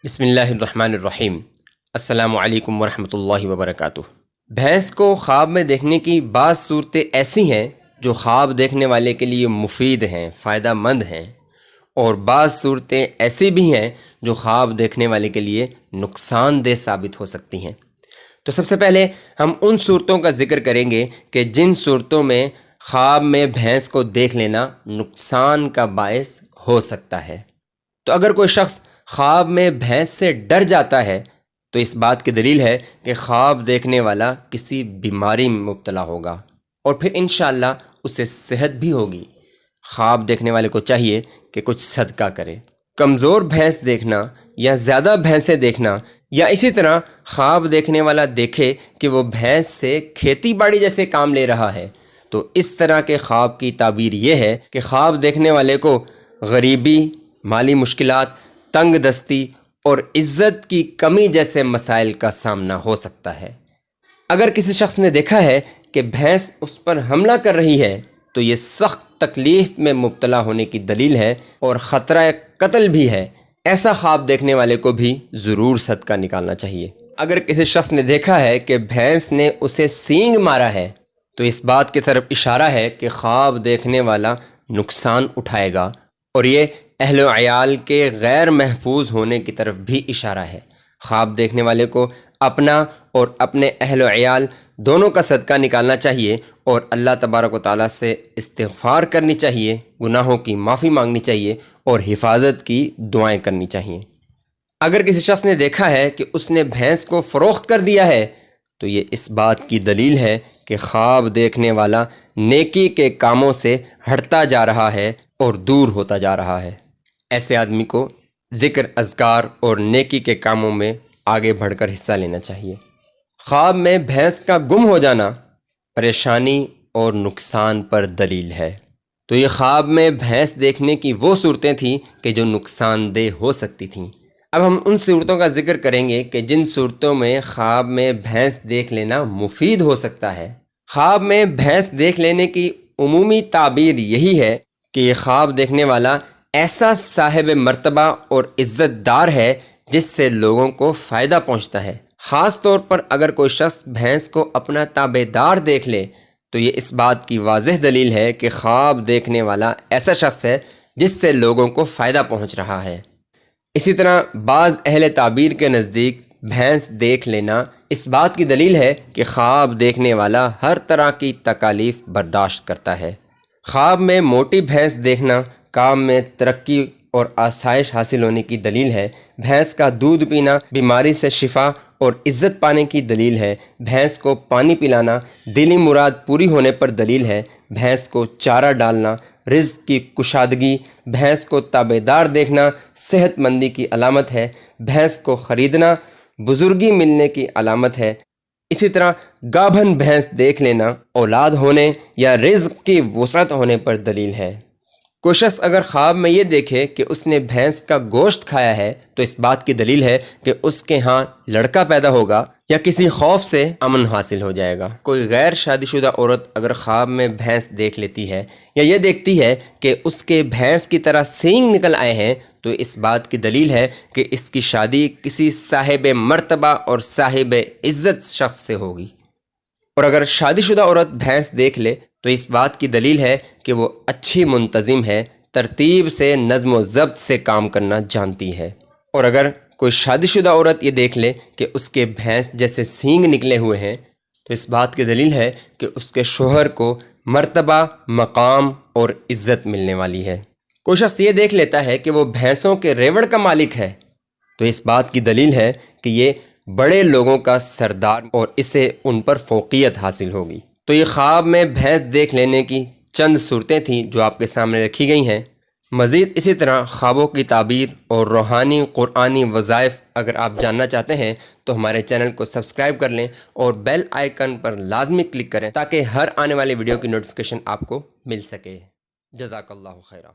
بسم اللہ الرحمن الرحیم۔ السلام علیکم ورحمۃ اللہ وبرکاتہ۔ بھینس کو خواب میں دیکھنے کی بعض صورتیں ایسی ہیں جو خواب دیکھنے والے کے لیے مفید ہیں، فائدہ مند ہیں، اور بعض صورتیں ایسی بھی ہیں جو خواب دیکھنے والے کے لیے نقصان دہ ثابت ہو سکتی ہیں۔ تو سب سے پہلے ہم ان صورتوں کا ذکر کریں گے کہ جن صورتوں میں خواب میں بھینس کو دیکھ لینا نقصان کا باعث ہو سکتا ہے۔ تو اگر کوئی شخص خواب میں بھینس سے ڈر جاتا ہے تو اس بات کی دلیل ہے کہ خواب دیکھنے والا کسی بیماری میں مبتلا ہوگا، اور پھر انشاءاللہ اسے صحت بھی ہوگی۔ خواب دیکھنے والے کو چاہیے کہ کچھ صدقہ کرے۔ کمزور بھینس دیکھنا یا زیادہ بھینسیں دیکھنا، یا اسی طرح خواب دیکھنے والا دیکھے کہ وہ بھینس سے کھیتی باڑی جیسے کام لے رہا ہے، تو اس طرح کے خواب کی تعبیر یہ ہے کہ خواب دیکھنے والے کو غریبی، مالی مشکلات، تنگ دستی اور عزت کی کمی جیسے مسائل کا سامنا ہو سکتا ہے۔ اگر کسی شخص نے دیکھا ہے کہ بھینس اس پر حملہ کر رہی ہے تو یہ سخت تکلیف میں مبتلا ہونے کی دلیل ہے اور خطرہ قتل بھی ہے۔ ایسا خواب دیکھنے والے کو بھی ضرور صدقہ نکالنا چاہیے۔ اگر کسی شخص نے دیکھا ہے کہ بھینس نے اسے سینگ مارا ہے تو اس بات کی طرف اشارہ ہے کہ خواب دیکھنے والا نقصان اٹھائے گا، اور یہ اہل و عیال کے غیر محفوظ ہونے کی طرف بھی اشارہ ہے۔ خواب دیکھنے والے کو اپنا اور اپنے اہل و عیال دونوں کا صدقہ نکالنا چاہیے، اور اللہ تبارک و تعالیٰ سے استغفار کرنی چاہیے، گناہوں کی معافی مانگنی چاہیے، اور حفاظت کی دعائیں کرنی چاہیے۔ اگر کسی شخص نے دیکھا ہے کہ اس نے بھینس کو فروخت کر دیا ہے تو یہ اس بات کی دلیل ہے کہ خواب دیکھنے والا نیکی کے کاموں سے ہٹتا جا رہا ہے اور دور ہوتا جا رہا ہے۔ ایسے آدمی کو ذکر، اذکار اور نیکی کے کاموں میں آگے بڑھ کر حصہ لینا چاہیے۔ خواب میں بھینس کا گم ہو جانا پریشانی اور نقصان پر دلیل ہے۔ تو یہ خواب میں بھینس دیکھنے کی وہ صورتیں تھیں کہ جو نقصان دہ ہو سکتی تھیں۔ اب ہم ان صورتوں کا ذکر کریں گے کہ جن صورتوں میں خواب میں بھینس دیکھ لینا مفید ہو سکتا ہے۔ خواب میں بھینس دیکھ لینے کی عمومی تعبیر یہی ہے کہ یہ خواب دیکھنے والا ایسا صاحب مرتبہ اور عزت دار ہے جس سے لوگوں کو فائدہ پہنچتا ہے۔ خاص طور پر اگر کوئی شخص بھینس کو اپنا تابع دار دیکھ لے تو یہ اس بات کی واضح دلیل ہے کہ خواب دیکھنے والا ایسا شخص ہے جس سے لوگوں کو فائدہ پہنچ رہا ہے۔ اسی طرح بعض اہل تعبیر کے نزدیک بھینس دیکھ لینا اس بات کی دلیل ہے کہ خواب دیکھنے والا ہر طرح کی تکالیف برداشت کرتا ہے۔ خواب میں موٹی بھینس دیکھنا کام میں ترقی اور آسائش حاصل ہونے کی دلیل ہے۔ بھینس کا دودھ پینا بیماری سے شفا اور عزت پانے کی دلیل ہے۔ بھینس کو پانی پلانا دلی مراد پوری ہونے پر دلیل ہے۔ بھینس کو چارہ ڈالنا رزق کی کشادگی، بھینس کو تابع دار دیکھنا صحت مندی کی علامت ہے۔ بھینس کو خریدنا بزرگی ملنے کی علامت ہے۔ اسی طرح گابھن بھینس دیکھ لینا اولاد ہونے یا رزق کی وسعت ہونے پر دلیل ہے۔ کوئی شخص اگر خواب میں یہ دیکھے کہ اس نے بھینس کا گوشت کھایا ہے تو اس بات کی دلیل ہے کہ اس کے ہاں لڑکا پیدا ہوگا یا کسی خوف سے امن حاصل ہو جائے گا۔ کوئی غیر شادی شدہ عورت اگر خواب میں بھینس دیکھ لیتی ہے یا یہ دیکھتی ہے کہ اس کے بھینس کی طرح سینگ نکل آئے ہیں تو اس بات کی دلیل ہے کہ اس کی شادی کسی صاحب مرتبہ اور صاحب عزت شخص سے ہوگی۔ اور اگر شادی شدہ عورت بھینس دیکھ لے تو اس بات کی دلیل ہے کہ وہ اچھی منتظم ہے، ترتیب سے نظم و ضبط سے کام کرنا جانتی ہے۔ اور اگر کوئی شادی شدہ عورت یہ دیکھ لے کہ اس کے بھینس جیسے سینگ نکلے ہوئے ہیں تو اس بات کی دلیل ہے کہ اس کے شوہر کو مرتبہ، مقام اور عزت ملنے والی ہے۔ کوئی شخص یہ دیکھ لیتا ہے کہ وہ بھینسوں کے ریوڑ کا مالک ہے تو اس بات کی دلیل ہے کہ یہ بڑے لوگوں کا سردار اور اسے ان پر فوقیت حاصل ہوگی۔ تو یہ خواب میں بھینس دیکھ لینے کی چند صورتیں تھیں جو آپ کے سامنے رکھی گئی ہیں۔ مزید اسی طرح خوابوں کی تعبیر اور روحانی قرآنی وظائف اگر آپ جاننا چاہتے ہیں تو ہمارے چینل کو سبسکرائب کر لیں اور بیل آئیکن پر لازمی کلک کریں تاکہ ہر آنے والی ویڈیو کی نوٹیفیکیشن آپ کو مل سکے۔ جزاک اللہ خیرہ۔